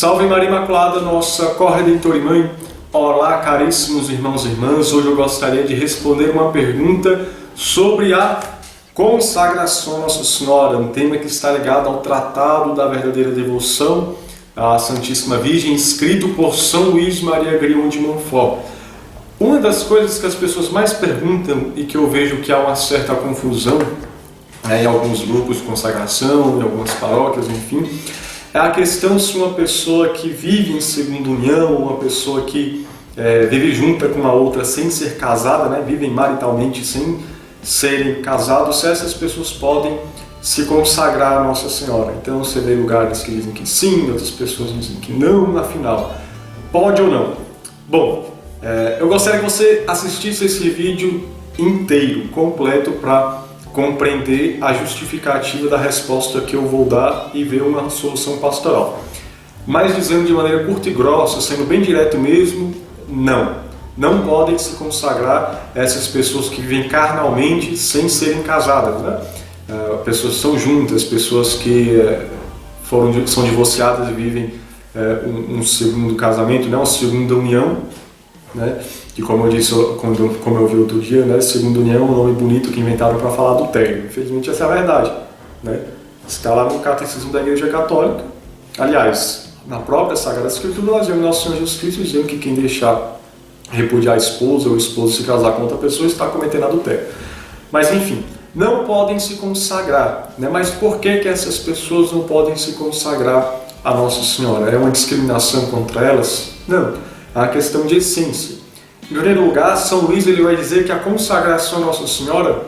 Salve Maria Imaculada, nossa corredentora e mãe. Olá, caríssimos irmãos e irmãs. Hoje eu gostaria de responder uma pergunta sobre a consagração à Nossa Senhora, um tema que está ligado ao Tratado da Verdadeira Devoção à Santíssima Virgem, escrito por São Luís Maria Grion de Montfort. Uma das coisas que as pessoas mais perguntam e que eu vejo que há uma certa confusão em alguns grupos de consagração, em algumas paróquias, enfim, é a questão se uma pessoa que vive em segunda união, uma pessoa que vive junta com a outra sem ser casada, né, vivem maritalmente sem serem casados, se essas pessoas podem se consagrar a Nossa Senhora. Então você vê lugares que dizem que sim, outras pessoas dizem que não, afinal, pode ou não? Bom, eu gostaria que você assistisse esse vídeo inteiro, completo, para compreender a justificativa da resposta que eu vou dar e ver uma solução pastoral. Mas dizendo de maneira curta e grossa, sendo bem direto mesmo, não podem se consagrar essas pessoas que vivem carnalmente sem serem casadas, né? Pessoas que são juntas, pessoas que são divorciadas e vivem um segundo casamento, não uma segunda união, né? Que, como eu disse, como eu vi outro dia, né, segunda união é um nome bonito que inventaram para falar adultério. Infelizmente essa é a verdade, né? Está lá no Catecismo da Igreja Católica. Aliás, na própria Sagrada Escritura nós vemos Nosso Senhor Jesus Cristo dizendo que quem deixar repudiar a esposa ou o esposo se casar com outra pessoa está cometendo adultério. Mas enfim, não podem se consagrar, né? Mas por que essas pessoas não podem se consagrar a Nossa Senhora? É uma discriminação contra elas? Não, é uma questão de essência. Em primeiro lugar, São Luís ele vai dizer que a consagração a Nossa Senhora,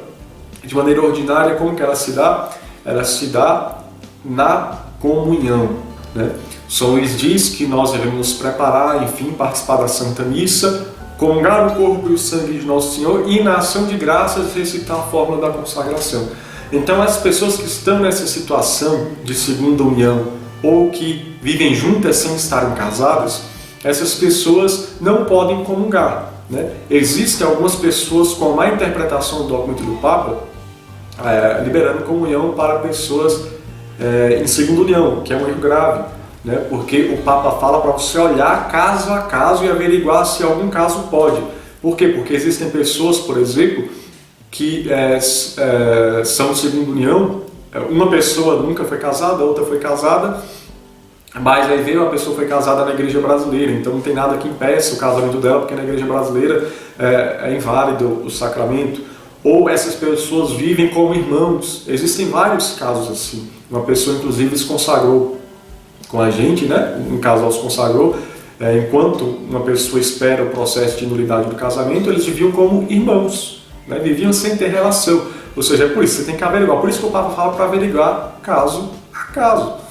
de maneira ordinária, como que ela se dá? Ela se dá na comunhão, né? São Luís diz que nós devemos nos preparar, enfim, participar da Santa Missa, comungar o corpo e o sangue de Nosso Senhor e, na ação de graças, recitar a fórmula da consagração. Então, as pessoas que estão nessa situação de segunda união ou que vivem juntas sem estarem casadas, essas pessoas não podem comungar, né? Existem algumas pessoas com a má interpretação do documento do Papa, liberando comunhão para pessoas em segunda união, que é um erro grave, né? Porque o Papa fala para você olhar caso a caso e averiguar se algum caso pode. Por quê? Porque existem pessoas, por exemplo, que são de segunda união, uma pessoa nunca foi casada, a outra foi casada, mas aí veio, a pessoa foi casada na igreja brasileira, então não tem nada que impeça o casamento dela, porque na igreja brasileira é inválido o sacramento. Ou essas pessoas vivem como irmãos. Existem vários casos assim. Uma pessoa, inclusive, se consagrou com a gente, né? Um casal se consagrou. Enquanto uma pessoa espera o processo de nulidade do casamento, eles viviam como irmãos, né? Viviam sem ter relação. Ou seja, é por isso que você tem que averiguar. Por isso que o Papa fala para averiguar caso a caso.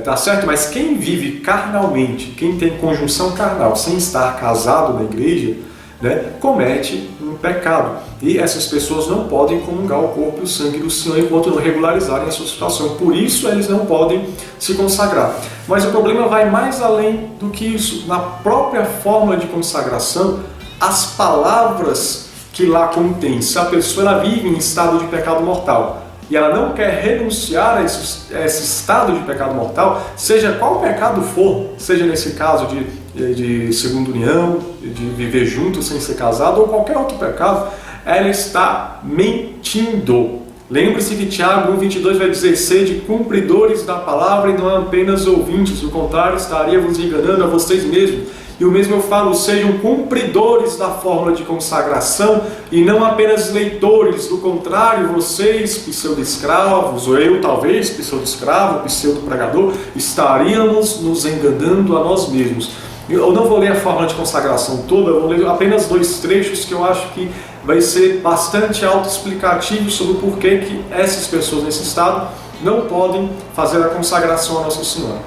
Tá certo? Mas quem vive carnalmente, quem tem conjunção carnal sem estar casado na igreja, né, comete um pecado. E essas pessoas não podem comungar o corpo e o sangue do Senhor enquanto não regularizarem a sua situação. Por isso eles não podem se consagrar. Mas o problema vai mais além do que isso. Na própria fórmula de consagração, as palavras que lá contém, se a pessoa ela vive em estado de pecado mortal e ela não quer renunciar a esse estado de pecado mortal, seja qual pecado for, seja nesse caso de segunda união, de viver junto sem ser casado, ou qualquer outro pecado, ela está mentindo. Lembre-se que Tiago 1,22 vai dizer: sede cumpridores da palavra e não apenas ouvintes, do contrário estaria vos enganando a vocês mesmos. E o mesmo eu falo, sejam cumpridores da fórmula de consagração e não apenas leitores. Do contrário, vocês, pseudo-escravos, ou eu talvez, pseudo-escravo, pseudo-pregador, estaríamos nos enganando a nós mesmos. Eu não vou ler a fórmula de consagração toda, eu vou ler apenas 2 trechos que eu acho que vai ser bastante autoexplicativo sobre o porquê que essas pessoas nesse estado não podem fazer a consagração a Nossa Senhora.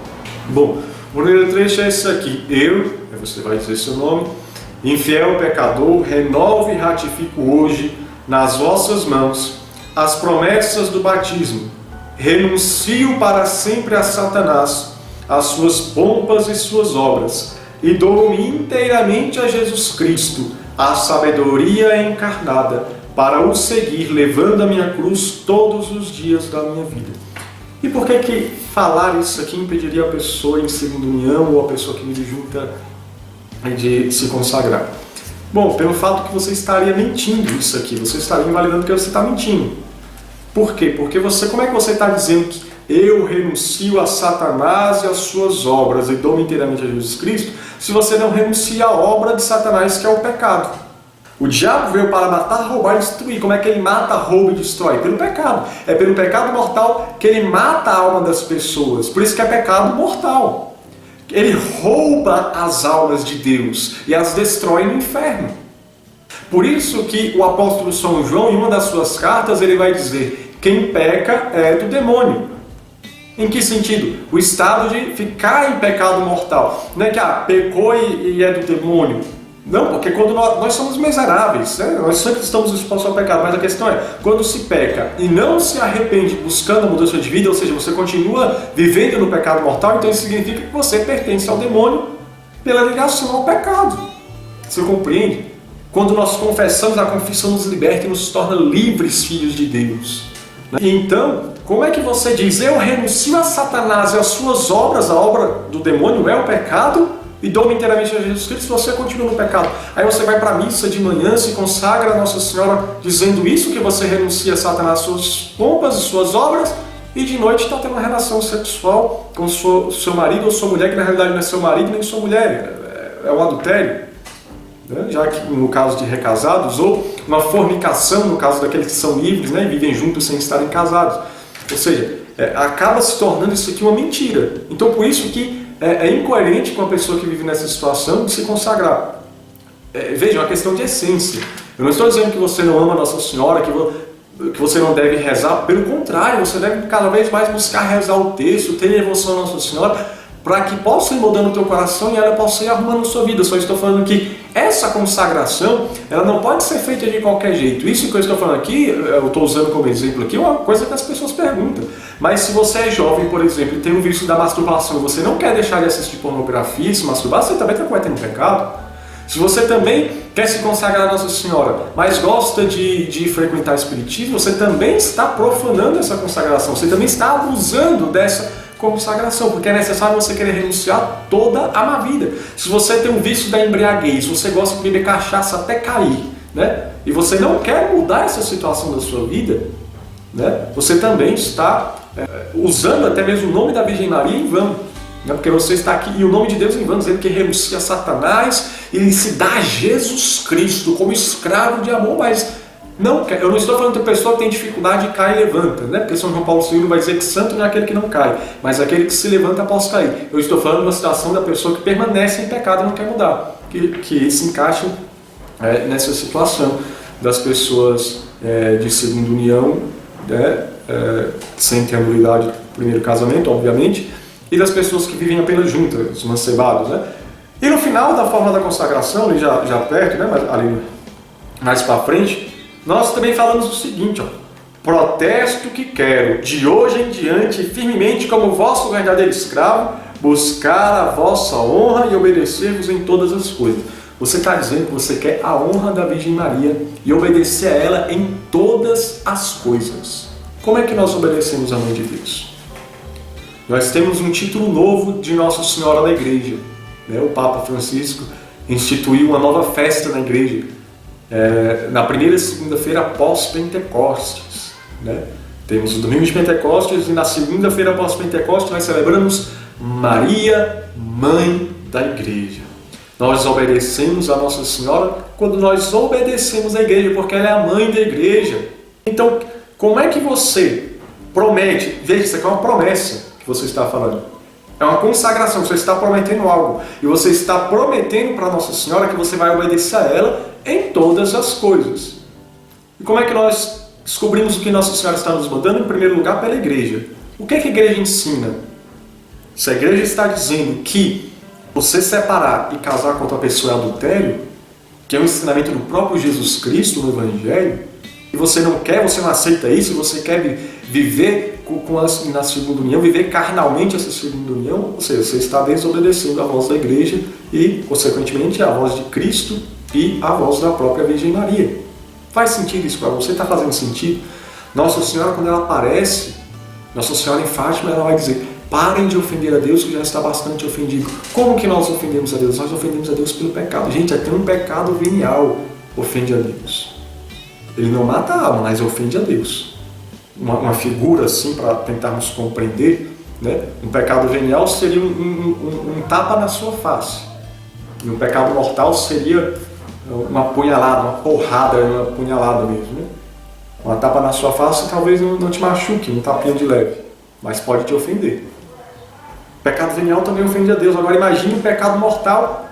Bom, o primeiro trecho é esse aqui: você vai dizer seu nome, infiel pecador, renovo e ratifico hoje nas vossas mãos as promessas do batismo, renuncio para sempre a Satanás, as suas pompas e suas obras, e dou-me inteiramente a Jesus Cristo, a sabedoria encarnada, para o seguir, levando a minha cruz todos os dias da minha vida. E por que falar isso aqui impediria a pessoa em segunda união ou a pessoa que vive junta de se consagrar? Bom, pelo fato que você estaria mentindo isso aqui, você estaria invalidando que você está mentindo. Por quê? Porque como é que você está dizendo que eu renuncio a Satanás e às suas obras e dou-me inteiramente a Jesus Cristo, se você não renuncia à obra de Satanás, que é o pecado? O diabo veio para matar, roubar e destruir. Como é que ele mata, rouba e destrói? Pelo pecado. É pelo pecado mortal que ele mata a alma das pessoas. Por isso que é pecado mortal. Ele rouba as almas de Deus e as destrói no inferno. Por isso que o apóstolo São João, em uma das suas cartas, ele vai dizer: quem peca é do demônio. Em que sentido? O estado de ficar em pecado mortal. Não é que pecou e é do demônio. Não, porque quando nós somos miseráveis, né? Nós sempre estamos expostos ao pecado, mas a questão é, quando se peca e não se arrepende buscando a mudança de vida, ou seja, você continua vivendo no pecado mortal, então isso significa que você pertence ao demônio pela ligação ao pecado. Você compreende? Quando nós confessamos, a confissão nos liberta e nos torna livres filhos de Deus. Então, como é que você diz, eu renuncio a Satanás e às suas obras, a obra do demônio é o pecado, e dou-me inteiramente a Jesus Cristo, se você continua no pecado? Aí você vai para a missa de manhã, se consagra a Nossa Senhora, dizendo isso, que você renuncia a Satanás, suas pompas e suas obras, e de noite está tendo uma relação sexual com seu marido ou sua mulher, que na realidade não é seu marido nem sua mulher, é um adultério, né? Já que no caso de recasados, ou uma fornicação no caso daqueles que são livres, né, e vivem juntos sem estarem casados. Ou seja, acaba se tornando isso aqui uma mentira. Então por isso que é incoerente com a pessoa que vive nessa situação de se consagrar. Veja, é uma questão de essência. Eu não estou dizendo que você não ama Nossa Senhora, que você não deve rezar. Pelo contrário, você deve cada vez mais buscar rezar o texto, ter devoção a Nossa Senhora, para que possa ir mudando o teu coração e ela possa ir arrumando a sua vida. Eu só estou falando que essa consagração, ela não pode ser feita de qualquer jeito. Isso que eu estou falando aqui, eu estou usando como exemplo aqui, é uma coisa que as pessoas perguntam. Mas se você é jovem, por exemplo, e tem um vício da masturbação, e você não quer deixar de assistir pornografia e se masturbar, você também está cometendo pecado. Se você também quer se consagrar a Nossa Senhora, mas gosta de frequentar espiritismo, você também está profanando essa consagração, você também está abusando dessa consagração, porque é necessário você querer renunciar toda a má vida. Se você tem um vício da embriaguez, você gosta de beber cachaça até cair, né? E você não quer mudar essa situação da sua vida, né? Você também está usando até mesmo o nome da Virgem Maria em vão, né? Porque você está aqui, e o nome de Deus em vão, dizendo que renuncia a Satanás e se dá a Jesus Cristo como escravo de amor, mas não quer. Eu não estou falando de pessoa que tem dificuldade e cai e levanta, né? Porque São João Paulo II vai dizer que santo não é aquele que não cai, mas aquele que se levanta após cair. Eu estou falando de uma situação da pessoa que permanece em pecado e não quer mudar, que se encaixa nessa situação das pessoas de segunda união, né? Sem ter a nulidade do primeiro casamento, obviamente, e das pessoas que vivem apenas juntas, os mancebados, né? E no final da forma da consagração, ali já perto, né? Ali mais para frente, nós também falamos o seguinte, ó: protesto que quero, de hoje em diante, firmemente como vosso verdadeiro escravo, buscar a vossa honra e obedecer-vos em todas as coisas. Você está dizendo que você quer a honra da Virgem Maria e obedecer a ela em todas as coisas. Como é que nós obedecemos a Mãe de Deus? Nós temos um título novo de Nossa Senhora na Igreja, né? O Papa Francisco instituiu uma nova festa na Igreja, na primeira segunda-feira após Pentecostes, né? Temos o domingo de Pentecostes e na segunda-feira após Pentecostes nós celebramos Maria, Mãe da Igreja. Nós obedecemos a Nossa Senhora quando nós obedecemos a Igreja, porque ela é a Mãe da Igreja. Então, como é que você promete? Veja, isso aqui é uma promessa que você está falando. É uma consagração, você está prometendo algo. E você está prometendo para Nossa Senhora que você vai obedecer a ela em todas as coisas. E como é que nós descobrimos o que Nossa Senhora está nos mandando? Em primeiro lugar, pela Igreja. O que é que a Igreja ensina? Se a Igreja está dizendo que você separar e casar com outra pessoa é adultério, que é um ensinamento do próprio Jesus Cristo no Evangelho, e você não quer, você não aceita isso, você quer viver na segunda união, viver carnalmente essa segunda união, ou seja, você está desobedecendo a voz da Igreja e, consequentemente, a voz de Cristo e a voz da própria Virgem Maria. Faz sentido isso para você? Está fazendo sentido? Nossa Senhora, quando ela aparece Nossa Senhora em Fátima, ela vai dizer: parem de ofender a Deus, que já está bastante ofendido. Como que nós ofendemos a Deus? Nós ofendemos a Deus pelo pecado. Gente, até um pecado venial ofende a Deus. Ele não mata a alma, mas ofende a Deus. Uma figura assim, para tentarmos compreender, né? Um pecado venial seria um tapa na sua face. E um pecado mortal seria uma punhalada, uma porrada, uma punhalada mesmo, né? Uma tapa na sua face talvez não te machuque, um tapinha de leve, mas pode te ofender. O pecado venial também ofende a Deus. Agora imagine o pecado mortal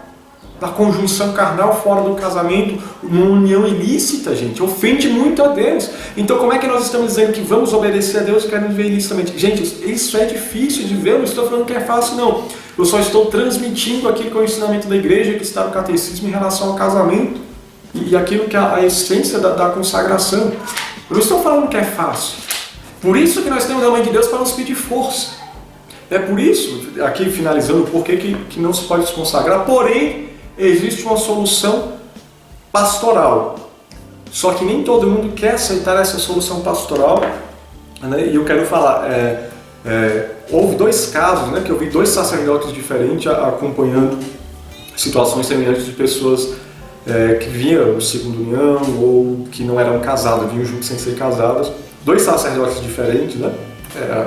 da conjunção carnal fora do casamento, uma união ilícita, gente, ofende muito a Deus. Então como é que nós estamos dizendo que vamos obedecer a Deus e queremos viver ilicitamente? Gente, isso é difícil de ver, eu não estou falando que é fácil não. Eu só estou transmitindo aquilo que é o ensinamento da igreja, que está no catecismo em relação ao casamento e aquilo que é a essência da consagração. Eu não estou falando que é fácil. Por isso que nós temos a Mãe de Deus para nos pedir força. É por isso, aqui finalizando, por que não se pode se consagrar, porém, existe uma solução pastoral. Só que nem todo mundo quer aceitar essa solução pastoral, né? E eu quero falar, houve 2 casos, né, que eu vi 2 sacerdotes diferentes acompanhando situações semelhantes de pessoas que vinham segunda união ou que não eram casadas, vinham juntos sem ser casadas. 2 sacerdotes diferentes, né,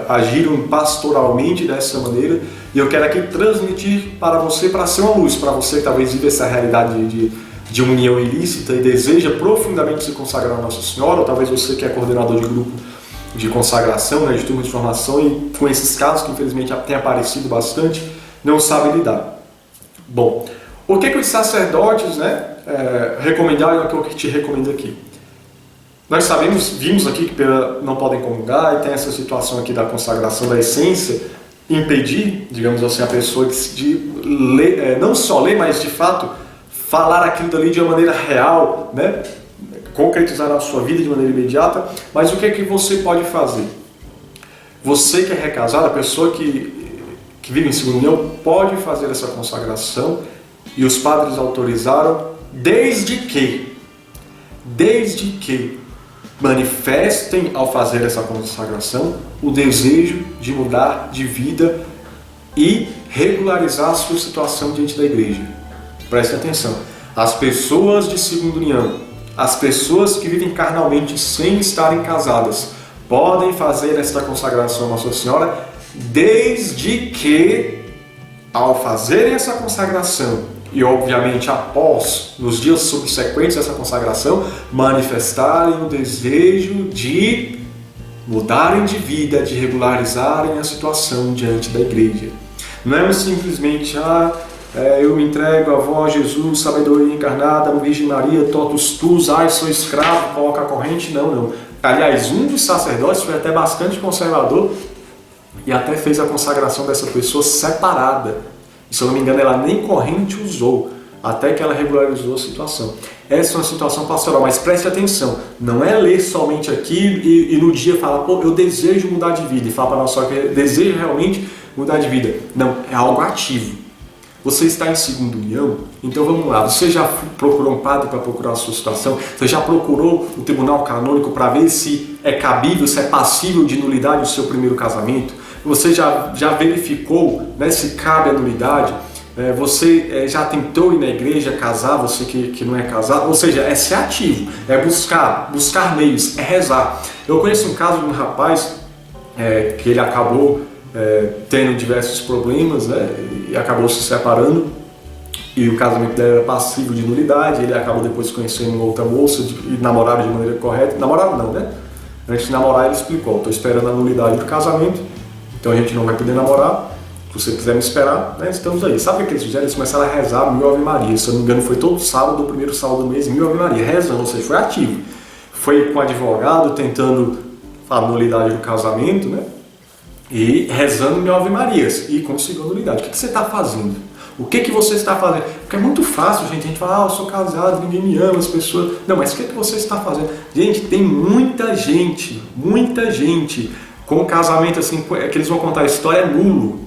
agiram pastoralmente dessa maneira, e eu quero aqui transmitir para você, para ser uma luz, para você que talvez vive essa realidade de união ilícita e deseja profundamente se consagrar a Nossa Senhora, ou talvez você que é coordenador de grupo de consagração, né, de turma de formação, e com esses casos que infelizmente tem aparecido bastante, não sabe lidar. Bom, o que os sacerdotes, né, recomendaram, é o que eu te recomendo aqui. Nós vimos aqui que não podem comungar, e tem essa situação aqui da consagração da essência, impedir, digamos assim, a pessoa de ler, não só ler, mas de fato falar aquilo dali de uma maneira real, né? Concretizar a sua vida de maneira imediata. Mas o que é que você pode fazer? Você que é recasado, a pessoa que vive em segunda união, pode fazer essa consagração, e os padres autorizaram, desde que manifestem ao fazer essa consagração o desejo de mudar de vida e regularizar a sua situação diante da igreja. Preste atenção, as pessoas de segunda união, as pessoas que vivem carnalmente sem estarem casadas, podem fazer esta consagração a Nossa Senhora, desde que, ao fazerem essa consagração, e obviamente após, nos dias subsequentes a essa consagração, manifestarem o desejo de mudarem de vida, de regularizarem a situação diante da igreja. Não é simplesmente, eu me entrego a vós, Jesus, sabedoria encarnada, Virgem Maria, totus tus, sou escravo, coloca a corrente, não. Aliás, um dos sacerdotes foi até bastante conservador e até fez a consagração dessa pessoa separada. Se eu não me engano, ela nem corrente usou, até que ela regularizou a situação. Essa é uma situação pastoral, mas preste atenção, não é ler somente aqui e no dia falar, eu desejo mudar de vida, e falar para nós só que eu desejo realmente mudar de vida. Não, é algo ativo. Você está em segunda união, então vamos lá, você já procurou um padre para procurar a sua situação? Você já procurou o tribunal canônico para ver se é cabível, se é passível de nulidade o seu primeiro casamento? Você já verificou, né, se cabe a nulidade? Você já tentou ir na igreja casar, você que não é casado? Ou seja, é ser ativo, é buscar meios, é rezar. Eu conheço um caso de um rapaz que ele acabou tendo diversos problemas, né, e acabou se separando, e o casamento dele era passível de nulidade. Ele acabou depois conhecendo uma outra moça e namoraram de maneira correta. Namoraram não, né? Antes de namorar ele explicou, estou esperando a nulidade do casamento, então a gente não vai poder namorar. Se você quiser me esperar, né, estamos aí. Sabe o que eles fizeram? Eles começaram a rezar 1000 Ave Maria. Se eu não me engano, foi todo sábado, o primeiro sábado do mês, 1000 Ave Maria, rezando, ou seja, foi ativo. Foi com o advogado tentando a nulidade do casamento, né? E rezando 1000 Ave Marias, e conseguiu a nulidade. O que você está fazendo? O que você está fazendo? Porque é muito fácil, gente, a gente fala, eu sou casado, ninguém me ama, as pessoas... Não, mas o que você está fazendo? Gente, tem muita gente com casamento assim, que eles vão contar a história, é nulo.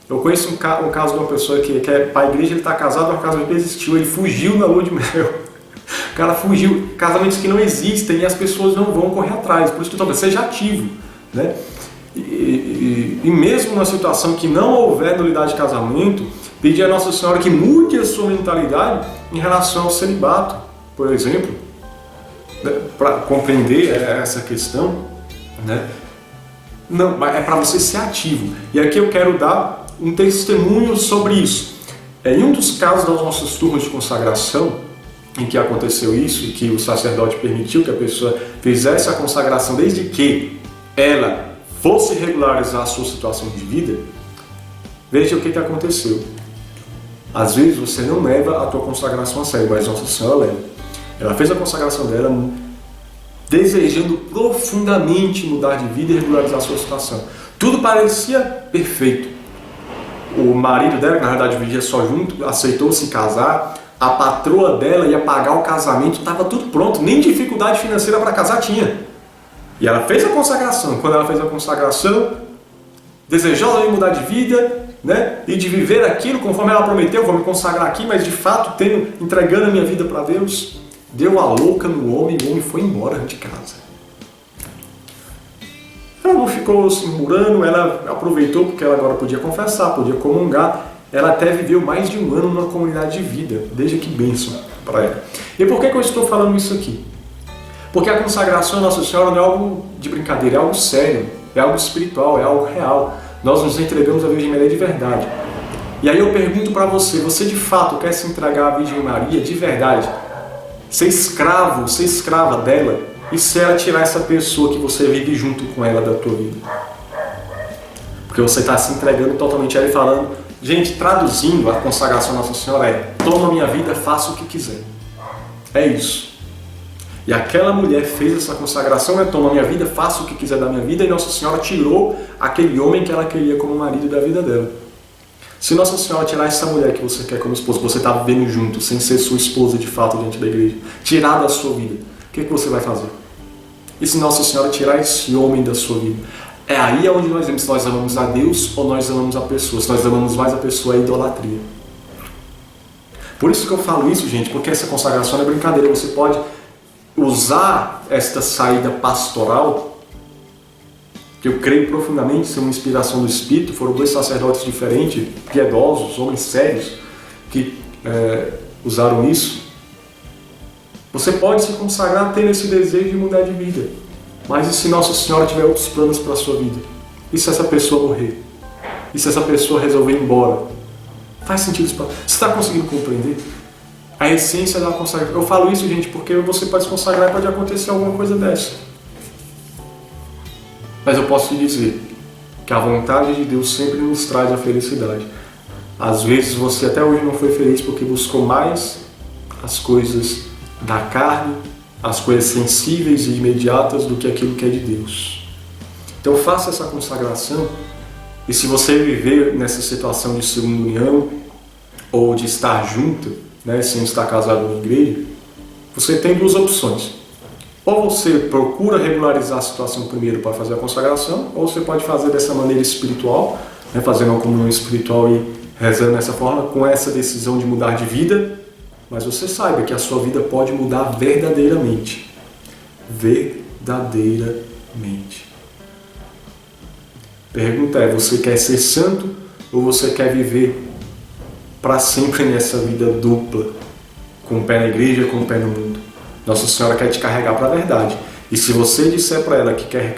Eu conheço um caso de uma pessoa que é para a igreja, ele está casado, mas o casamento existiu, ele fugiu na lua de mel. O cara fugiu, casamentos que não existem e as pessoas não vão correr atrás. Por isso que eu estou falando, seja ativo, né? E mesmo na situação que não houver nulidade de casamento, pedir a Nossa Senhora que mude a sua mentalidade em relação ao celibato, por exemplo, né, para compreender essa questão, né? Não, é para você ser ativo. E aqui eu quero dar um testemunho sobre isso. Em um dos casos das nossas turmas de consagração, em que aconteceu isso, e que o sacerdote permitiu que a pessoa fizesse a consagração desde que ela fosse regularizar a sua situação de vida, veja o que aconteceu. Às vezes você não leva a tua consagração a sério, mas Nossa Senhora leva. Ela fez a consagração dela desejando profundamente mudar de vida e regularizar a sua situação. Tudo parecia perfeito. O marido dela, que na verdade vivia só junto, aceitou se casar. A patroa dela ia pagar o casamento, estava tudo pronto, nem dificuldade financeira para casar tinha. E ela fez a consagração. Quando ela fez a consagração, desejosa de mudar de vida, né, e de viver aquilo conforme ela prometeu, vou me consagrar aqui, mas de fato entregando a minha vida para Deus, deu a louca no homem e o homem foi embora de casa. Ela não ficou se murmurando, ela aproveitou porque ela agora podia confessar, podia comungar. Ela até viveu mais de um ano numa comunidade de vida, desde que bênção para ela. E por que eu estou falando isso aqui? Porque a consagração à Nossa Senhora não é algo de brincadeira, é algo sério, é algo espiritual, é algo real. Nós nos entregamos à Virgem Maria de verdade. E aí eu pergunto para você, você de fato quer se entregar à Virgem Maria de verdade? Ser escravo, ser escrava dela? E se ela tirar essa pessoa que você vive junto com ela da tua vida? Porque você está se entregando totalmente a ela e falando, gente, traduzindo a consagração à Nossa Senhora é: toma minha vida, faça o que quiser. É isso. E aquela mulher fez essa consagração, toma minha vida, faça o que quiser da minha vida, e Nossa Senhora tirou aquele homem que ela queria como marido da vida dela. Se Nossa Senhora tirar essa mulher que você quer como esposa, que você está vivendo junto, sem ser sua esposa de fato diante da igreja, tirar da sua vida, o que você vai fazer? E se Nossa Senhora tirar esse homem da sua vida? É aí onde nós vemos se nós amamos a Deus ou nós amamos a pessoa. Se nós amamos mais a pessoa, é idolatria. Por isso que eu falo isso, gente, porque essa consagração não é brincadeira. Você pode usar esta saída pastoral, que eu creio profundamente ser uma inspiração do Espírito. Foram dois sacerdotes diferentes, piedosos, homens sérios, que usaram isso. Você pode se consagrar tendo esse desejo de mudar de vida. Mas e se Nossa Senhora tiver outros planos para a sua vida? E se essa pessoa morrer? E se essa pessoa resolver ir embora? Faz sentido isso para você? Você está conseguindo compreender? A essência da consagração. Eu falo isso, gente, porque você pode se consagrar e pode acontecer alguma coisa dessa. Mas eu posso te dizer que a vontade de Deus sempre nos traz a felicidade. Às vezes você até hoje não foi feliz porque buscou mais as coisas da carne, as coisas sensíveis e imediatas do que aquilo que é de Deus. Então faça essa consagração, e se você viver nessa situação de segunda união ou de estar junto, né, sem estar casado na igreja, você tem duas opções. Ou você procura regularizar a situação primeiro para fazer a consagração, ou você pode fazer dessa maneira espiritual, né, fazendo uma comunhão espiritual e rezando dessa forma, com essa decisão de mudar de vida. Mas você saiba que a sua vida pode mudar verdadeiramente. Verdadeiramente. Pergunta é, você quer ser santo ou você quer viver para sempre nessa vida dupla? Com o pé na igreja, com o pé no mundo. Nossa Senhora quer te carregar para a verdade. E se você disser para ela que quer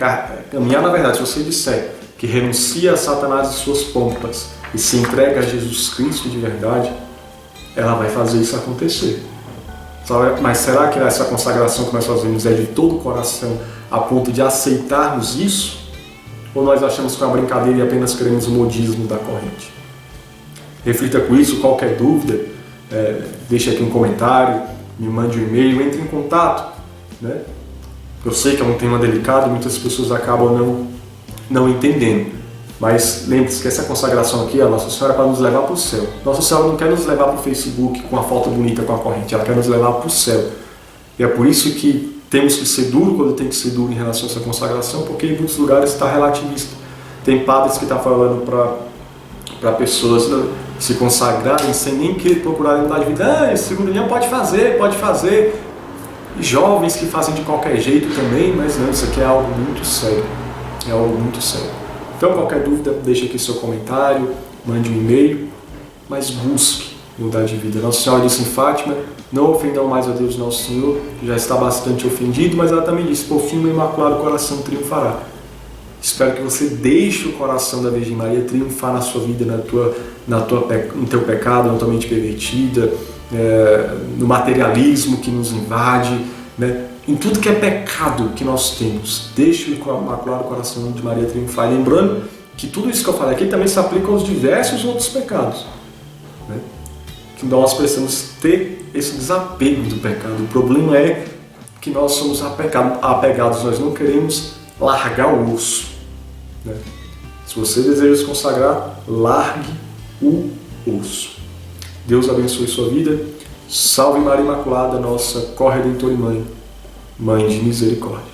caminhar na verdade, se você disser que renuncia a Satanás e suas pompas e se entrega a Jesus Cristo de verdade, ela vai fazer isso acontecer. Mas será que essa consagração que nós fazemos é de todo o coração a ponto de aceitarmos isso? Ou nós achamos que é uma brincadeira e apenas queremos o modismo da corrente? Reflita com isso. Qualquer dúvida, deixe aqui um comentário, me mande um e-mail, entre em contato, né? Eu sei que é um tema delicado e muitas pessoas acabam não entendendo. Mas lembre-se que essa consagração aqui, a Nossa Senhora, é para nos levar para o céu. Nossa Senhora não quer nos levar para o Facebook com a foto bonita com a corrente, ela quer nos levar para o céu. E é por isso que temos que ser duro quando tem que ser duro em relação a essa consagração, porque em muitos lugares está relativista. Tem padres que estão falando para pessoas se consagrarem sem nem querer procurarem mudar de vida. Segunda união pode fazer. E jovens que fazem de qualquer jeito também, mas não, isso aqui é algo muito sério. É algo muito sério. Então, qualquer dúvida, deixe aqui seu comentário, mande um e-mail, mas busque mudar de vida. Nossa Senhora disse em Fátima: não ofendam mais a Deus Nosso Senhor, que já está bastante ofendido, mas ela também disse: por fim o Imaculado Coração triunfará. Espero que você deixe o coração da Virgem Maria triunfar na sua vida, no teu pecado, na tua mente pervertida, no materialismo que nos invade, né? Em tudo que é pecado que nós temos. Deixe o Imaculado Coração de Maria triunfar. E lembrando que tudo isso que eu falei aqui também se aplica aos diversos outros pecados, né? Que nós precisamos ter esse desapego do pecado. O problema é que nós somos apegados, nós não queremos largar o osso, né? Se você deseja se consagrar, largue o osso. Deus abençoe sua vida. Salve Maria Imaculada, nossa corredentora e mãe, Mãe de misericórdia.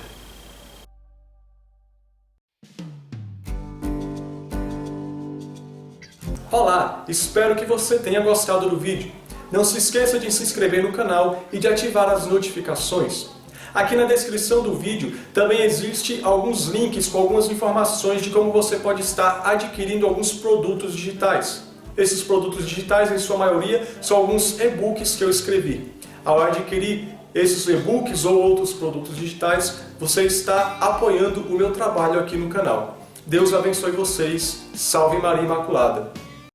Olá, espero que você tenha gostado do vídeo. Não se esqueça de se inscrever no canal e de ativar as notificações. Aqui na descrição do vídeo também existe alguns links com algumas informações de como você pode estar adquirindo alguns produtos digitais. Esses produtos digitais, em sua maioria, são alguns e-books que eu escrevi. Ao adquirir esses e-books ou outros produtos digitais, você está apoiando o meu trabalho aqui no canal. Deus abençoe vocês. Salve Maria Imaculada!